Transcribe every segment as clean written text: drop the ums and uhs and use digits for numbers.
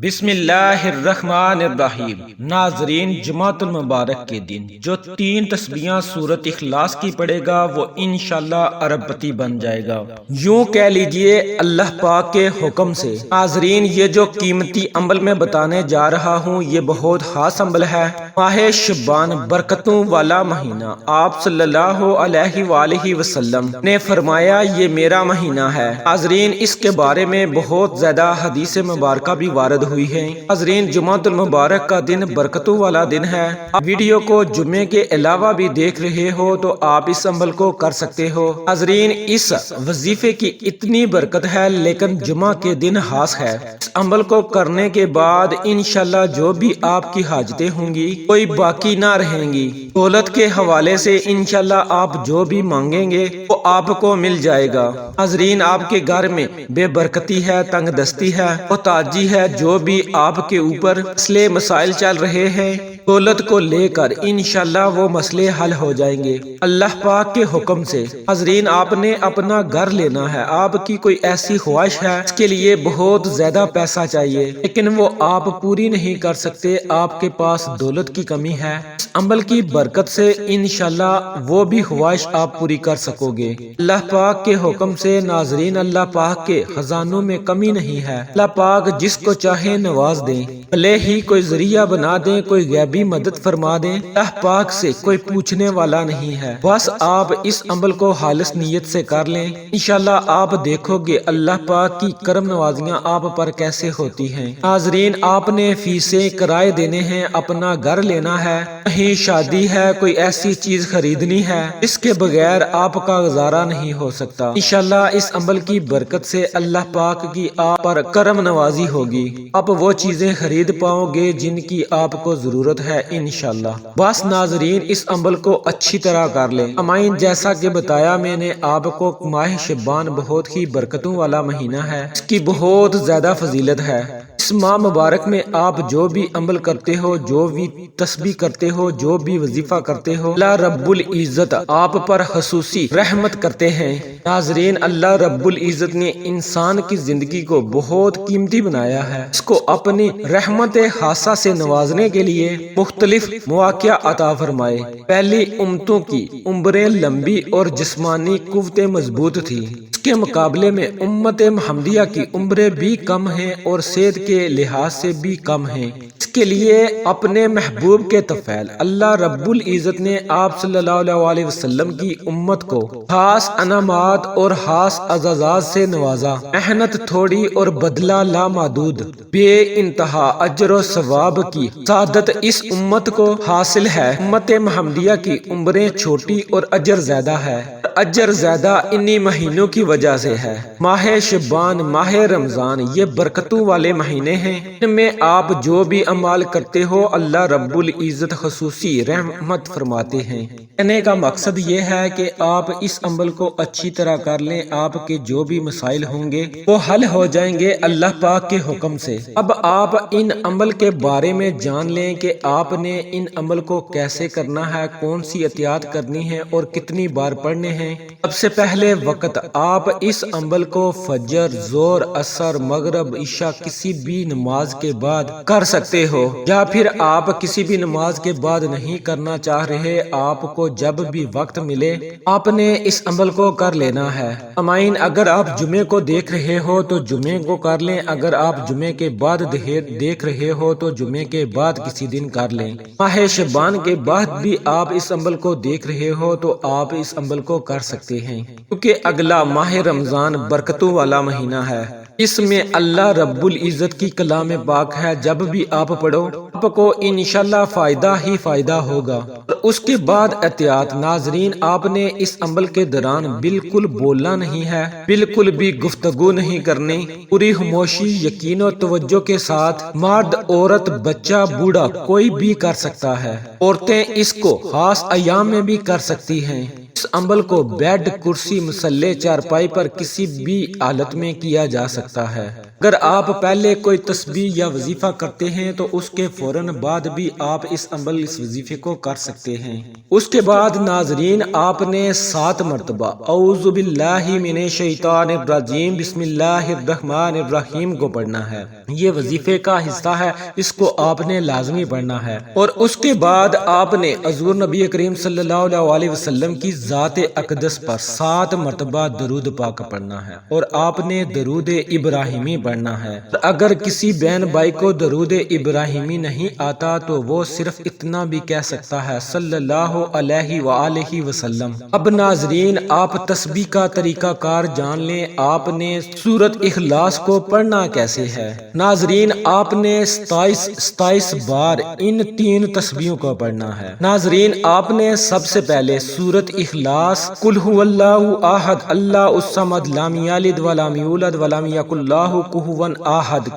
بسم اللہ الرحمن الرحیم۔ ناظرین، جمعۃ المبارک کے دن جو 3 تسبیحاں سورۃ اخلاص کی پڑھے گا وہ انشاءاللہ ارب پتی بن جائے گا، یوں کہہ لیجئے اللہ پاک کے حکم سے۔ ناظرین، یہ جو قیمتی عمل میں بتانے جا رہا ہوں یہ بہت خاص عمل ہے۔ ماہ شعبان برکتوں والا مہینہ، آپ صلی اللہ علیہ وآلہ وسلم نے فرمایا یہ میرا مہینہ ہے۔ ناظرین، اس کے بارے میں بہت زیادہ حدیث مبارکہ بھی وارد ہوئی ہے۔ ناظرین، جمعۃ المبارک کا دن برکتوں والا دن ہے۔ آپ ویڈیو کو جمعے کے علاوہ بھی دیکھ رہے ہو تو آپ اس عمل کو کر سکتے ہو۔ ناظرین، اس وظیفے کی اتنی برکت ہے لیکن جمعہ کے دن خاص ہے۔ اس عمل کو کرنے کے بعد انشاءاللہ جو بھی آپ کی حاجتیں ہوں گی کوئی باقی نہ رہیں گی۔ دولت کے حوالے سے انشاءاللہ آپ جو بھی مانگیں گے وہ آپ کو مل جائے گا۔ ناظرین، آپ کے گھر میں بے برکتی ہے، تنگ دستی ہے، محتاجی ہے، جو بھی آپ کے اوپر مسئلے مسائل چل رہے ہیں دولت کو لے کر انشاءاللہ وہ مسئلے حل ہو جائیں گے اللہ پاک کے حکم سے۔ ناظرین، آپ نے اپنا گھر لینا ہے، آپ کی کوئی ایسی خواہش ہے اس کے لیے بہت زیادہ پیسہ چاہیے لیکن وہ آپ پوری نہیں کر سکتے، آپ کے پاس دولت کی کمی ہے، اس عمل کی برکت سے انشاءاللہ وہ بھی خواہش آپ پوری کر سکو گے اللہ پاک کے حکم سے۔ ناظرین، اللہ پاک کے خزانوں میں کمی نہیں ہے، اللہ پاک جس کو چاہے نواز دیں، بھلے ہی کوئی ذریعہ بنا دیں، کوئی غیبی مدد فرما دیں، اللہ پاک سے کوئی پوچھنے والا نہیں ہے۔ بس آپ اس عمل کو خالص نیت سے کر لیں، انشاءاللہ آپ دیکھو گے اللہ پاک کی کرم نوازیاں آپ پر کیسے ہوتی ہیں۔ ناظرین، آپ نے فیسیں کرائے دینے ہیں، اپنا گھر لینا ہے، کہیں شادی ہے، کوئی ایسی چیز خریدنی ہے اس کے بغیر آپ کا گزارا نہیں ہو سکتا۔ انشاءاللہ اس عمل کی برکت سے اللہ پاک کی آپ پر کرم نوازی ہوگی، آپ وہ چیزیں خرید پاؤ گے جن کی آپ کو ضرورت ہے انشاءاللہ۔ بس ناظرین، اس عمل کو اچھی طرح کر لیں۔ امائن، جیسا کہ بتایا میں نے آپ کو، ماہ شعبان بہت ہی برکتوں والا مہینہ ہے، اس کی بہت زیادہ فضیلت ہے۔ اس ماہ مبارک میں آپ جو بھی عمل کرتے ہو، جو بھی تسبیح کرتے ہو، جو بھی وظیفہ کرتے ہو، اللہ رب العزت آپ پر خصوصی رحمت کرتے ہیں۔ ناظرین، اللہ رب العزت نے انسان کی زندگی کو بہت قیمتی بنایا ہے، اس کو اپنی رحمت خاصہ سے نوازنے کے لیے مختلف مواقع عطا فرمائے۔ پہلی امتوں کی عمریں لمبی اور جسمانی قوتیں مضبوط تھی، اس کے مقابلے میں امت محمدیہ کی عمریں بھی کم ہیں اور صحت کے لحاظ سے بھی کم ہیں۔ اس کے لیے اپنے محبوب کے طفیل اللہ رب العزت نے آپ صلی اللہ علیہ وسلم کی امت کو خاص انعامات اور خاص اعزازات سے نوازا۔ محنت تھوڑی اور بدلہ لامحدود، بے انتہا اجر و ثواب کی سعادت اس امت کو حاصل ہے۔ امت محمدیہ کی عمریں چھوٹی اور اجر زیادہ ہے، اجر زیادہ انہی مہینوں کی وجہ سے ہے۔ ماہ شعبان، ماہ رمضان یہ برکتوں والے مہینے ہیں، ان میں آپ جو بھی اعمال کرتے ہو اللہ رب العزت خصوصی رحمت فرماتے ہیں۔ کہنے کا مقصد یہ ہے کہ آپ اس عمل کو اچھی طرح کر لیں، آپ کے جو بھی مسائل ہوں گے وہ حل ہو جائیں گے اللہ پاک کے حکم سے۔ اب آپ ان عمل کے بارے میں جان لیں کہ آپ نے ان عمل کو کیسے کرنا ہے، کون سی احتیاط کرنی ہے اور کتنی بار پڑھنے ہیں۔ سب سے پہلے وقت، آپ اس عمل کو فجر، ظہر، عصر، مغرب، عشاء کسی بھی نماز کے بعد کر سکتے ہو، یا پھر آپ کسی بھی نماز کے بعد نہیں کرنا چاہ رہے، آپ کو جب بھی وقت ملے آپ نے اس عمل کو کر لینا ہے۔ امائن، اگر آپ جمعے کو دیکھ رہے ہو تو جمعے کو کر لیں، اگر آپ جمعے کے بعد دیکھ رہے ہو تو جمعے کے بعد کسی دن کر لیں۔ ماہ شعبان کے بعد بھی آپ اس عمل کو دیکھ رہے ہو تو آپ اس عمل کو کر سکتے ہیں، کیونکہ اگلا ماہ رمضان برکتوں والا مہینہ ہے، اس میں اللہ رب العزت کی کلام پاک ہے، جب بھی آپ پڑھو آپ کو انشاءاللہ فائدہ ہی فائدہ ہوگا۔ اور اس کے بعد احتیاط، ناظرین آپ نے اس عمل کے دوران بالکل بولنا نہیں ہے، بالکل بھی گفتگو نہیں کرنی، پوری خاموشی، یقین و توجہ کے ساتھ، مرد، عورت، بچہ، بوڑھا کوئی بھی کر سکتا ہے، عورتیں اس کو خاص ایام میں بھی کر سکتی ہیں۔ اس عمل کو بیڈ، کرسی، مصلے، چارپائی پر کسی بھی حالت میں کیا جا سکتا ہے۔ اگر آپ پہلے کوئی تسبیح یا وظیفہ کرتے ہیں تو اس کے فوراً بعد بھی آپ اس وظیفے کو کر سکتے ہیں۔ اس کے بعد ناظرین آپ نے 7 مرتبہ اعوذ باللہ من الشیطان الرجیم بسم اللہ الرحمن الرحیم کو پڑھنا ہے۔ یہ وظیفے کا حصہ ہے، اس کو آپ نے لازمی پڑھنا ہے۔ اور اس کے بعد آپ نے حضور نبی کریم صلی اللہ علیہ وسلم کی ذات اقدس پر 7 مرتبہ درود پاک پڑھنا ہے، اور آپ نے درود ابراہیمی پڑھنا ہے۔ اگر کسی بہن بھائی کو درود ابراہیمی نہیں آتا تو وہ صرف اتنا بھی کہہ سکتا ہے صلی اللہ علیہ وآلہ وسلم۔ اب ناظرین، آپ تسبیح کا طریقہ کار جان لیں۔ آپ نے سورت اخلاص کو پڑھنا کیسے ہے؟ ناظرین، آپ نے 27 بار ان 3 تسبیحوں کو پڑھنا ہے۔ ناظرین، آپ نے سب سے پہلے سورت اخلاص، قل هو اللہ احد اللہ الصمد لم یلد ولم یولد ولم یکن لہ کفوا احد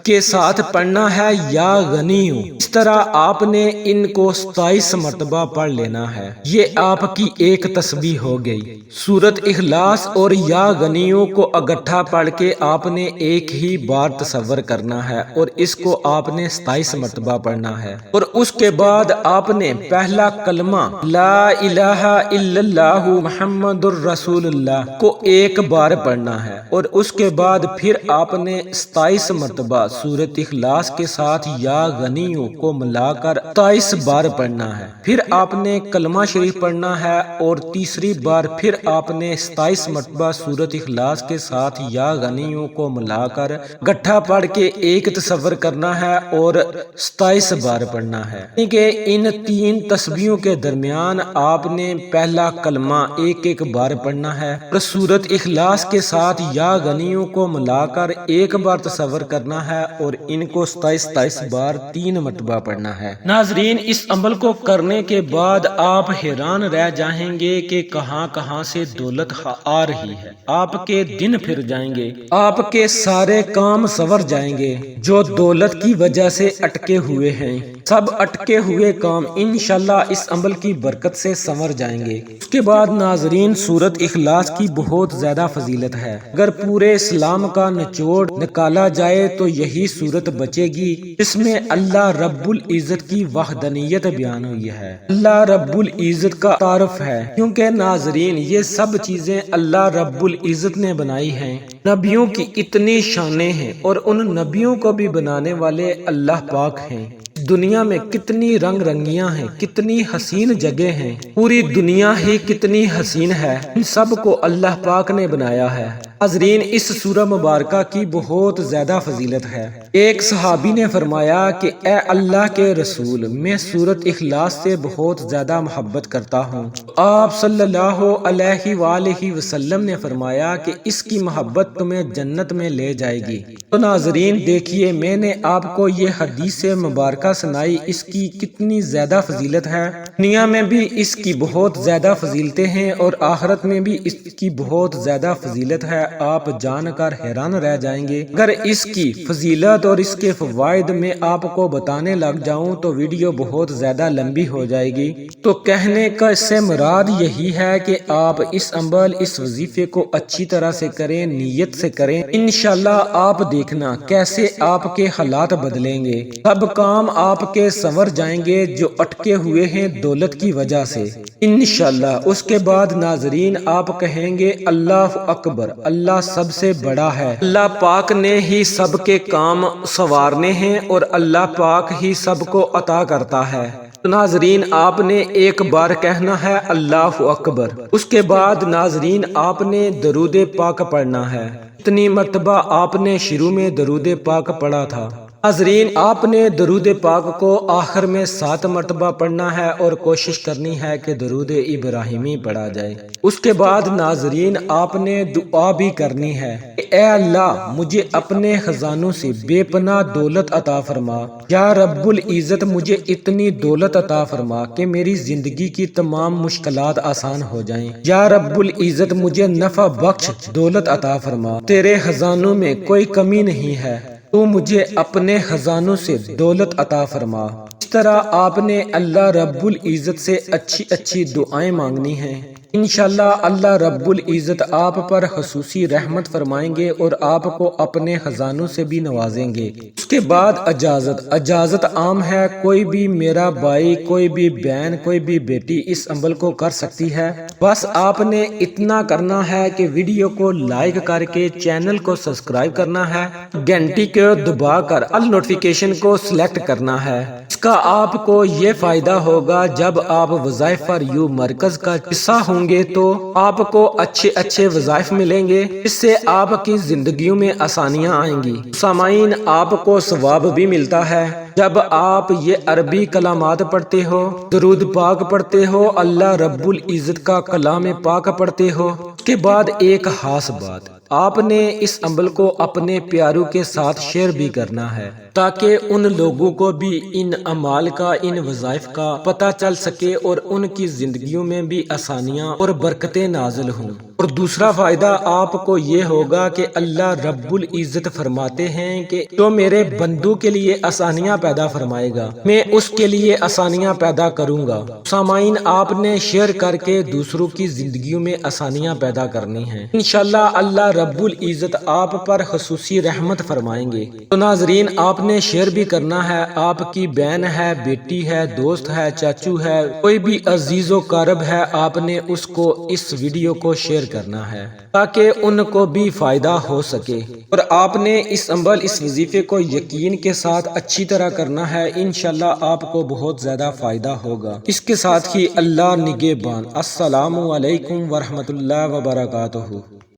کے ساتھ پڑھنا ہے یا غنیوں۔ اس طرح آپ نے ان کو 27 مرتبہ پڑھ لینا ہے۔ یہ آپ کی ایک تسبیح ہو گئی۔ سورت اخلاص اور یا غنیوں کو اکٹھا پڑھ کے آپ نے ایک ہی بار تصور کرنا ہے، اور اس کو آپ نے 27 مرتبہ پڑھنا ہے۔ اور اس کے بعد آپ نے پہلا کلمہ لا الہ الا اللہ محمد الرسول اللہ کو ایک بار پڑھنا ہے، اور اس کے بعد پھر آپ نے 27 مرتبہ سورت اخلاص کے ساتھ یا غنیوں کو ملا کر 27 بار پڑھنا ہے۔ پھر آپ نے کلمہ شریف پڑھنا ہے، اور تیسری بار پھر آپ نے 27 مرتبہ سورت اخلاص کے ساتھ یا غنیوں کو ملا کر گٹھا پڑھ کے ایک تصور کرنا ہے اور 27 بار پڑھنا ہے۔ کہ ان 3 تسبیحوں کے درمیان آپ نے پہلا کلمہ ایک بار پڑھنا ہے، اور سورت اخلاص کے ساتھ یا غنیوں کو ملا کر ایک بار تصور کرنا ہے، اور ان کو 27 بار 3 مرتبہ پڑھنا ہے۔ ناظرین، اس عمل کو کرنے کے بعد آپ حیران رہ جائیں گے کہ کہاں کہاں سے دولت آ رہی ہے۔ آپ کے دن پھر جائیں گے، آپ کے سارے کام سنور جائیں گے جو دولت کی وجہ سے اٹکے ہوئے ہیں۔ سب اٹکے ہوئے کام انشاءاللہ اس عمل کی برکت سے سنور جائیں گے۔ اس کے بعد ناظرین، سورت اخلاص کی بہت زیادہ فضیلت ہے۔ اگر پورے اسلام کا نچوڑ نکالا جائے تو یہی سورت بچے گی جس میں اللہ رب العزت کی وحدانیت بیان ہوئی ہے، اللہ رب العزت کا تعارف ہے، کیونکہ ناظرین یہ سب چیزیں اللہ رب العزت نے بنائی ہیں۔ نبیوں کی اتنی شانیں ہیں، اور ان نبیوں کو بھی بنانے والے اللہ پاک ہیں۔ دنیا میں کتنی رنگ رنگیاں ہیں، کتنی حسین جگہ ہیں، پوری دنیا ہی کتنی حسین ہے، ان سب کو اللہ پاک نے بنایا ہے۔ ناظرین، اس سورہ مبارکہ کی بہت زیادہ فضیلت ہے۔ ایک صحابی نے فرمایا کہ اے اللہ کے رسول، میں سورت اخلاص سے بہت زیادہ محبت کرتا ہوں۔ آپ صلی اللہ علیہ وآلہ وسلم نے فرمایا کہ اس کی محبت تمہیں جنت میں لے جائے گی۔ تو ناظرین دیکھیے، میں نے آپ کو یہ حدیث مبارکہ سنائی، اس کی کتنی زیادہ فضیلت ہے۔ دنیا میں بھی اس کی بہت زیادہ فضیلتیں ہیں، اور آخرت میں بھی اس کی بہت زیادہ فضیلت ہے۔ آپ جان کر حیران رہ جائیں گے۔ اگر اس کی فضیلت اور اس کے فوائد میں آپ کو بتانے لگ جاؤں تو ویڈیو بہت زیادہ لمبی ہو جائے گی۔ تو کہنے کا اس سے مراد یہی ہے کہ آپ اس عمل، اس وظیفے کو اچھی طرح سے کریں، نیت سے کریں۔ انشاءاللہ آپ دیکھنا کیسے آپ کے حالات بدلیں گے، سب کام آپ کے سنور جائیں گے جو اٹکے ہوئے ہیں دولت کی وجہ سے انشاءاللہ۔ اس کے بعد ناظرین آپ کہیں گے اللہ اکبر، اللہ سب سے بڑا ہے، اللہ پاک نے ہی سب کے کام سنوارنے ہیں، اور اللہ پاک ہی سب کو عطا کرتا ہے۔ ناظرین آپ نے ایک بار کہنا ہے اللہ اکبر۔ اس کے بعد ناظرین آپ نے درود پاک پڑھنا ہے۔ اتنی مرتبہ آپ نے شروع میں درود پاک پڑھا تھا۔ ناظرین آپ نے درود پاک کو آخر میں 7 مرتبہ پڑھنا ہے، اور کوشش کرنی ہے کہ درود ابراہیمی پڑھا جائے۔ اس کے بعد ناظرین آپ نے دعا بھی کرنی ہے کہ اے اللہ مجھے اپنے خزانوں سے بے پناہ دولت عطا فرما، یا رب العزت مجھے اتنی دولت عطا فرما کہ میری زندگی کی تمام مشکلات آسان ہو جائیں، یا رب العزت مجھے نفع بخش دولت عطا فرما، تیرے خزانوں میں کوئی کمی نہیں ہے، تو مجھے اپنے خزانوں سے دولت عطا فرما۔ اس طرح آپ نے اللہ رب العزت سے اچھی اچھی دعائیں مانگنی ہیں۔ انشاءاللہ اللہ رب العزت آپ پر خصوصی رحمت فرمائیں گے اور آپ کو اپنے خزانوں سے بھی نوازیں گے۔ اس کے بعد اجازت عام ہے، کوئی بھی میرا بھائی، کوئی بھی بہن، کوئی بھی بیٹی اس عمل کو کر سکتی ہے۔ بس آپ نے اتنا کرنا ہے کہ ویڈیو کو لائک کر کے چینل کو سبسکرائب کرنا ہے، گھنٹی کو دبا کر آل نوٹیفیکیشن کو سلیکٹ کرنا ہے۔ اس کا آپ کو یہ فائدہ ہوگا، جب آپ وظائف فار یو مرکز کا حصہ ہوں گے تو آپ کو اچھے وظائف ملیں گے، اس سے آپ کی زندگیوں میں آسانیاں آئیں گی۔ سامعین، آپ کو ثواب بھی ملتا ہے جب آپ یہ عربی کلمات پڑھتے ہو، درود پاک پڑھتے ہو، اللہ رب العزت کا کلام پاک پڑھتے ہو۔ اس کے بعد ایک خاص بات، آپ نے اس عمل کو اپنے پیاروں کے ساتھ شیئر بھی کرنا ہے، تاکہ ان لوگوں کو بھی ان اعمال کا، ان وظائف کا پتہ چل سکے اور ان کی زندگیوں میں بھی آسانیاں اور برکتیں نازل ہوں۔ اور دوسرا فائدہ آپ کو یہ ہوگا کہ اللہ رب العزت فرماتے ہیں کہ جو میرے بندوں کے لیے آسانیاں پیدا فرمائے گا، میں اس کے لیے آسانیاں پیدا کروں گا۔ سامعین، آپ نے شیئر کر کے دوسروں کی زندگیوں میں آسانیاں پیدا کرنی ہیں۔ انشاءاللہ اللہ رب العزت آپ پر خصوصی رحمت فرمائیں گے۔ تو ناظرین، آپ نے شیئر بھی کرنا ہے، آپ کی بہن ہے، بیٹی ہے، دوست ہے، چاچو ہے، کوئی بھی عزیز و قارب ہے، آپ نے اس کو اس ویڈیو کو شیئر کرنا ہے تاکہ ان کو بھی فائدہ ہو سکے۔ اور آپ نے اس عمل، اس وظیفے کو یقین کے ساتھ اچھی طرح کرنا ہے، انشاءاللہ آپ کو بہت زیادہ فائدہ ہوگا۔ اس کے ساتھ ہی اللہ نگہبان۔ السلام علیکم ورحمۃ اللہ وبرکاتہ۔